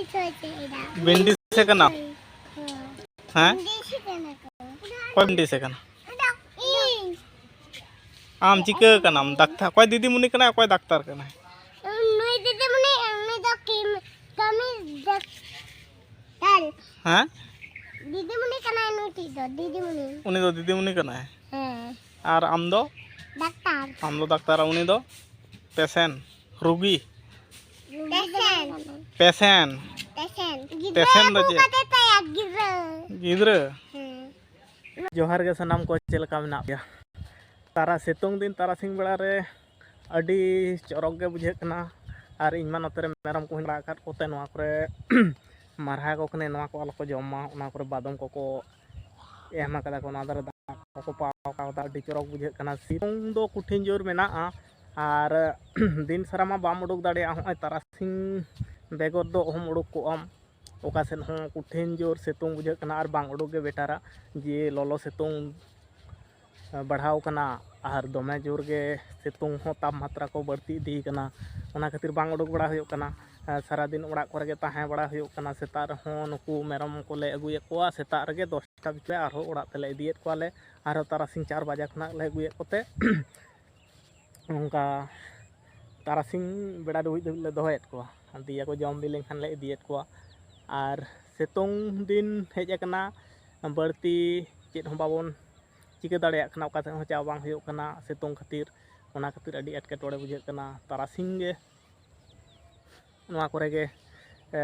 भिंडी से कना हाँ कोई भिंडी से कना आम चिका कनाम डाक्टर कोई दीदी मुनि कना कोई डाक्टर कना नुई दीदी मुनि दो कमी डाक्टर हाँ दीदी मुनि कना नुई दो दीदी मुनि कना है हाँ और आम दो डाक्टर उनी दो पेशेंट रुगी पेशेंट दो गिद्रा जोहार के सनाम को चलका मेना गया तारा सितुंग दिन तारा सिंह बेड़ा रे अडी चरक गे बुझे कना और इन मा नते मेरम को हिंदा काट कोते नवा करे मारहा को कने नवा को आलो को जमा उना करे बादम को एमा कदा को नादर दा को पाव का अडी चरक बुझे कना सितुंग दो कुठिन जोर मेना और दिन सारा मा बाम उडुक दाड़े होय तारा सिंह बेगर दो हम उडुक को आम ओका सेन हो कुठिन जोर सितुंग बुझे कना और बांग उडुक गे बेटारा जे ललो सितुंग बढ़ाव कना और दमे जोर गे सितुंग हो तापमात्रा को बढ़ती दी कना ओना खातिर बांग उडुक बड़ा हुयो कना सारा दिन ओड़ा करे गे ताहे बड़ा हुयो कना सेता रहो नुकु मेरम को ले अगुए कोआ सेता रगे 10टा बिचे आरो ओड़ा तेले इदियत कोले आरो तारासिंग 4 बजे खना ले अगुए कोते नोंका तारासिंग बेड़ा दुई ले दोहयत को दिया को जम बिलें खान ले इदियत को और सितुंग दिन हेज कना बढ़ती चेत हो बाबन चिका दाड़े खाना ओका से हो चा बांग हुयो कना सितुंग खातिर ओना खातिर अडी एटकेटोड़े बुझे कना तारासिंग गे नवा करे गे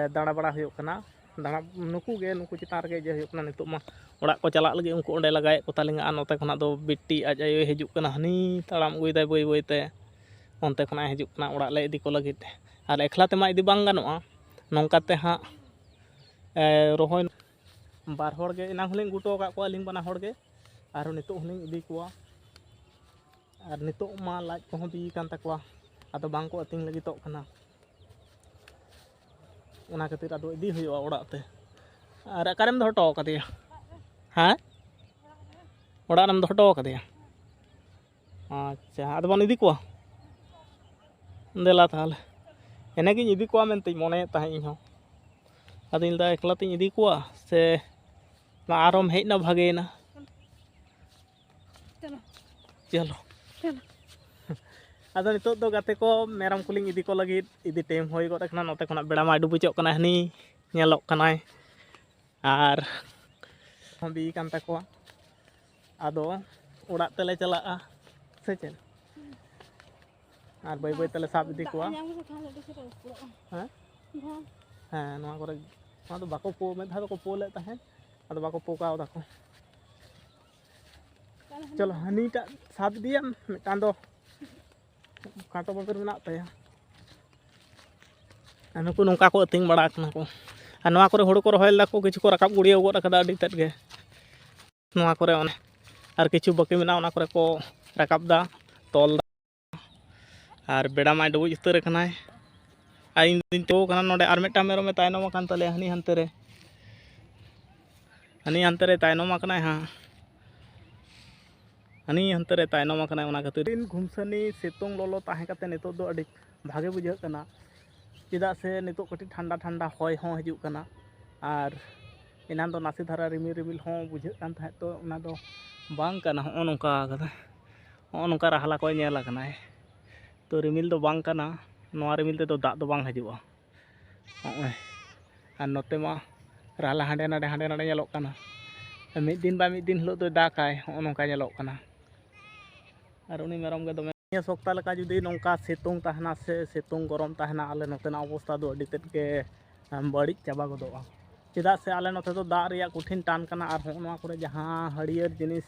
दाड़ा बड़ा हुयो कना दाड़ा नुकु चितान रे जे हुयो कना नितो मा ओड़ा को चलाक लगे उनको ओंडे लगाए को तालिंगा नोते खना दो बिट्टी आज आयो हिजुक कना हनी ताड़ाम अगुइदाय बई बईते ओनते खना हिजुक कना ओड़ा ले इदी को लगित और एकला तेमा इदी बांग गानोआ नोंकाते हां रोहय बार होड़ गे इना हलिंग गुटो का को अलिंग बना होड़ गे और नितो हलिंग इदी कोआ और नितो मा लाज को हो बी कान तकवा आदो बांग को अतिंग लगितो कना ओना खातिर आदो इदी हुयो ओड़ा ते और अकारेम दो हटो कदिया हाँ ओड़ा रम दो हटो कदिया अच्छा आदो बन इदी कोआ देला ताहले एने गिन इदी कोआ मेनते मने ताहे इन हो आदो इलदा एकला तिन इदी कोआ से मा आरोम हेजना भागेना चलो आदो नितो दो गाते को मेरम कुलिंग इदी को लगी इदी टाइम होय गो रखना नोते खना बेड़ा मा डुबुचो कना हनी नेलो कनाय और बी कान तको आदो ओड़ा तेले चला से चल और बई बई तेले साब इदी कोआ हां हां नवा करे नवा तो बाको पो में धा को पोले ताहे आदो बाको पोकाव दाको चलो हनीटा साब दिया मिटान दो काटो बकर मेना तया नुकु नोंका को अतिंग बड़ा कना को और नवा करे होड़ को रहोयल दा को किछु को रकाब गुड़िया गो रखदा अडी तट गे नवा करे ओने और किछु बाकी मेना ओना करे को रकाब दा तोल दा और बेड़ा मा डुबुज उतर कनाय आइन दिन तो कना नोडे और मेटा मेरो में तायनो कान तले हनी हंते रे तायनो कनाय हां हनी हंते रे तायनो कनाय ओना खातिर दिन घुमसनी सितुंग लोलो ताहे काते नितो दो अडी भागे बुझे कना चिदा से नितो कटी ठंडा ठंडा होय हो हिजुक कना और इनान दो नासी धारा रिमिल रिमिल हो बुझे कान थाहे तो ओना दो बांग कना हो नोंका कदा हो नोंका राहला को नेला कनाय तो रिमिल दो बांग कना नोआ रिमिल ते दो दा दो बांग हिजुआ ओय और नोते मा राहला हांडे नाडे नेलोक कना मिद दिन बा मिद दिन हिलो दो दाकाय हो नोंका नेलोक कना और उनी मेरम गे दो सप्ताह लका जुदी नोंका सितुंग तहना से सितुंग गरम तहना आले नोतेना अवस्था दो अडी तेट के बड़ी चाबा गदोआ चेदा से आले नोते तो दा रिया कुठिन टान कना और होनवा करे जहां हरियर जिनिस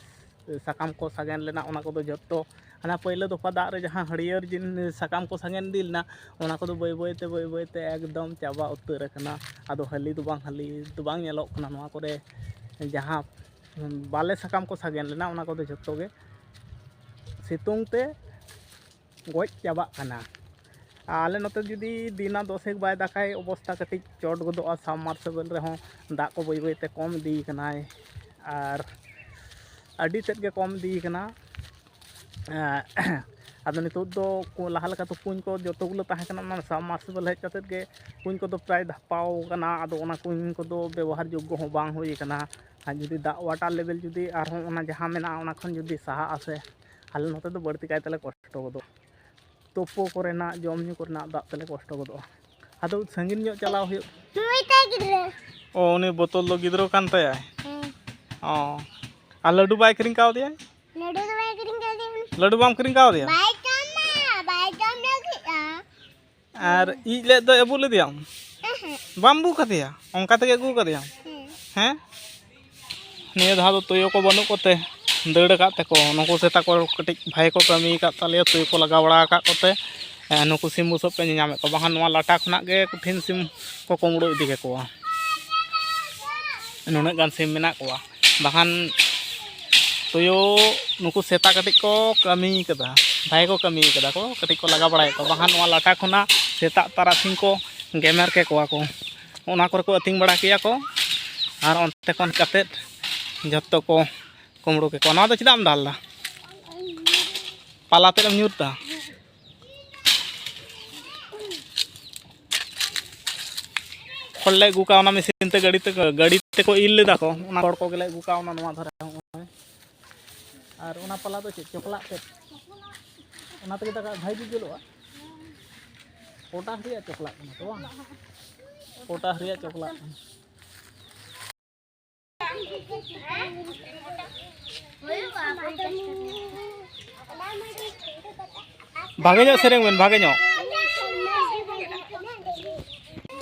साकाम को सागेन लेना ओना को दो जत्तो हना पहले दफा दा रे जहां हरियर जिनिस साकाम को सागेन दिलना ओना को दो बय बयते एकदम चाबा उतर कना आदो हली दो बांग नेलोक कना नवा करे जहां बाले साकाम को सागेन लेना ओना को दो जत्तो गे सितुंग ते गज चाबा कना आले नोते जुदी दिना 10 बाय दाकाय अवस्था कटी चोट गदोआ सबमार्सिबल रे हो दा को बय बयते कम दी कनाय और अडी तेट के कम दी कना ᱟᱫᱚ ᱱᱤᱛᱚᱜ ᱫᱚ ᱞᱟᱦᱟ ᱞᱮᱠᱟ ᱫᱚ ᱠᱩᱧ ᱠᱚ ᱡᱚᱛᱚᱜᱩলো ᱛᱟᱦᱮᱸ ᱠᱟᱱᱟ ᱚᱱᱟ ᱥᱟᱵᱢᱟᱨᱥᱤᱵᱮᱞ ᱦᱮᱡ ᱠᱟᱛᱮᱫ ᱜᱮ ᱠᱩᱧ ᱠᱚᱫᱚ ᱯᱨᱟᱭ ᱫᱷᱟᱯᱟᱣ ᱠᱟᱱᱟ ᱟᱫᱚ ᱚᱱᱟ ᱠᱩᱧ ᱠᱚᱫᱚ ᱵᱮᱵᱚᱦᱟᱨ ᱡᱳᱜᱽᱜᱚ ᱦᱚᱸ ᱵᱟᱝ ᱦᱩᱭ ᱠᱟᱱᱟ ᱟᱨ ᱡᱩᱫᱤ ᱫᱟᱜ ᱳᱣᱟᱴᱟᱨ ᱞᱮᱵᱮᱞ ᱡᱩᱫᱤ ᱟᱨᱦᱚᱸ ᱚᱱᱟ ᱡᱟᱦᱟᱸ ᱢᱮᱱᱟᱜᱼᱟ ᱚᱱᱟ ᱠᱷᱚᱱ ᱡᱩᱫᱤ ᱥᱟᱦᱟᱜ ᱟᱥᱮ ᱟᱞᱮ ᱱᱚᱛᱮ ᱫᱚ ᱵᱟᱹᱲᱛᱤ ᱠᱟᱭ ᱛᱮᱞᱮ ᱠᱚᱥᱴᱚ ᱜᱚᱫᱚᱜᱼᱟ ᱛᱳᱯᱳ ᱠᱚᱨᱮᱱᱟᱜ ᱡᱚᱢ ᱧᱩ ᱠᱚᱨᱮᱱᱟᱜ ᱫᱟᱜ ᱛᱮᱞᱮ ᱠᱚᱥᱴᱚ ᱜᱚᱫᱚᱜᱼᱟ ᱟᱫᱚ ᱥᱟᱺᱜᱤᱧ ᱧᱚᱜ ᱪᱟᱞᱟᱣ ᱦᱩᱭᱩᱜ ᱱᱩᱭ ᱛᱟᱭ ᱜᱤᱫᱽᱨᱟᱹ ᱚ ᱩᱱᱤ ᱵᱳᱛᱚᱞ ᱫᱚ ᱜᱤᱫᱽᱨᱟᱹ ᱠᱟᱱ ᱛᱟᱭᱟᱭ ᱚ ᱟᱨ ᱞᱟᱹᱰᱩ ᱵᱟᱭ ᱠᱤᱨᱤᱧ ᱠᱟᱣᱫᱮᱭᱟ ᱞᱟᱹᱰᱩ ᱫᱚ ᱵᱟᱭ ᱠᱤᱨᱤᱧ ᱠᱟᱣᱫᱮᱭᱟ ᱞᱟᱹᱰᱩ ᱵᱟᱢ ᱠᱤᱨᱤᱧ ᱠᱟᱣᱫᱮᱭᱟ ᱵᱟᱭ ᱡᱚᱢ ᱞᱟᱹᱜᱤᱫᱼᱟ ᱟᱨ ᱤᱡ ᱞᱮᱫ ᱫᱚᱭ ᱟᱹᱵᱩ ᱞᱮᱫᱮᱭᱟᱢ ᱵᱟᱢ ᱟᱹᱵᱩ ᱠᱟᱫᱮᱭᱟ ᱚᱱᱠᱟ ᱛᱮᱜᱮ ᱟᱹᱜᱩ ᱠᱟᱫᱮᱭᱟᱢ ᱦᱮᱸ ᱱᱤᱭᱟᱹ ᱫᱷᱟᱣ ᱫᱚ ᱛᱩᱭᱩ ᱠᱚ ᱵᱟᱹᱱᱩᱜ ᱠᱚᱛᱮ ᱫᱟᱹᱲ ᱟᱠᱟᱫ ᱛᱮᱠᱚ ᱱᱩᱠᱩ ᱥᱮᱛᱟ ᱠᱚ ᱠᱟᱹᱴᱤᱡ ᱵᱷᱟᱜᱮ ᱠᱚ ᱠᱟᱹᱢᱤ ᱟᱠᱟᱫ ᱛᱟᱞᱮᱭᱟ ᱛᱩᱭᱩ ᱠᱚ ᱞᱟᱜᱟᱣ ᱵᱟᱲᱟ ᱟᱠᱟᱫ ᱠᱚᱛᱮ ᱱᱩᱠᱩ ᱥᱤᱢ ᱵᱩᱥᱟᱹᱜ ᱯᱮ ᱧᱮᱧᱟᱢᱮᱫ ᱠᱚᱣᱟ ᱵᱟᱠᱷᱟᱱ ᱱᱚᱣᱟ ᱞᱟᱴᱟ ᱠᱷᱚᱱᱟᱜ ᱜᱮ ᱠᱚᱴᱷᱤᱱ ᱥᱤᱢ ko kumuro idi kekoa nunak gan sim menak koa bahkan tuyo nuku seta ketik ko kami kada bhai ko kami kada ko ketik ko laga barai ko bahkan wala lata khona seta tarasing ko gemer ke koa ko ona kore ko ating bada kiya ko ar onte kon katet jotto ko kumuro ke ko na do chidam dalla palate am nyurta ले गुका machine ते गाड़ी ते को इल लेदा को ओना हड़ को गेले गुका ओना नवा धरे और ओना पला दो चोकला ते ओना ते दाका भाई जुलोआ पोटास रिया चोकला तो पोटास रिया चोकला भागे जो सेरेंग में भागे जो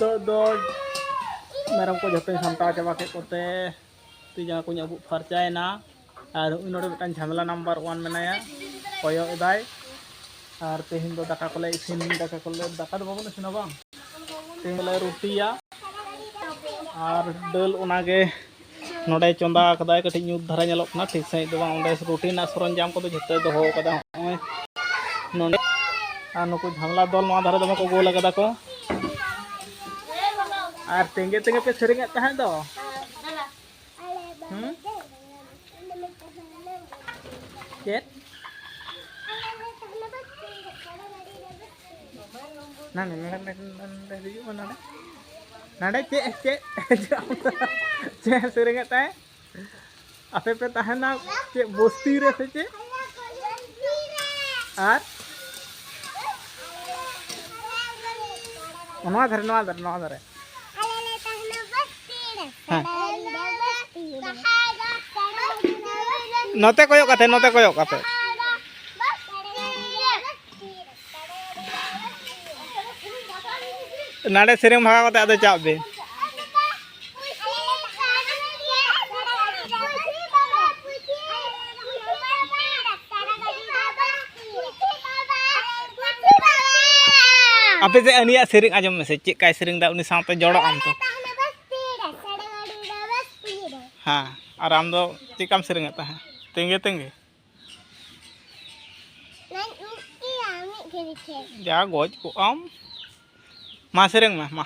तो दो मेरम को जो सामटा चाबा के कोते तीजा को अबू फरचायना और नोडे मिटान झमेला नंबर 1 मेनाया कोयो एदाय और तेहिन दो दाका कोले इसिन दाका कोले दाका दो बाबन इसिन बांग तेहिन ले रोटिया और दल ओनागे नोडे चंदा कदाय कटि न्यू धरा नेलोक ना ठीक सही दो बांग ओंडे रोटी ना सरंजाम को जते दोहो कदा नोडे आ नुको झमेला दल नो धारे दमे को गोल कदा को और तेंगे तेंगे पे सेरेंग तहां दो चेत ना नाडे चे चे चे सेरेंग तहां आपे पे तहां ना चे बस्ती रे से चे और नवा धरे नोते कोयो काते नाडे सेरेंग भागा काते आदे चाप दे आपे से अनिया सेरेंग आजम में से चेक काय सेरेंग दा उनी साथे जोड़ो आम तो हाँ और आम दो चिकाम सेरेंग आता है तेंगे तेंगे जा गोज को आम मा सेरेंग में मा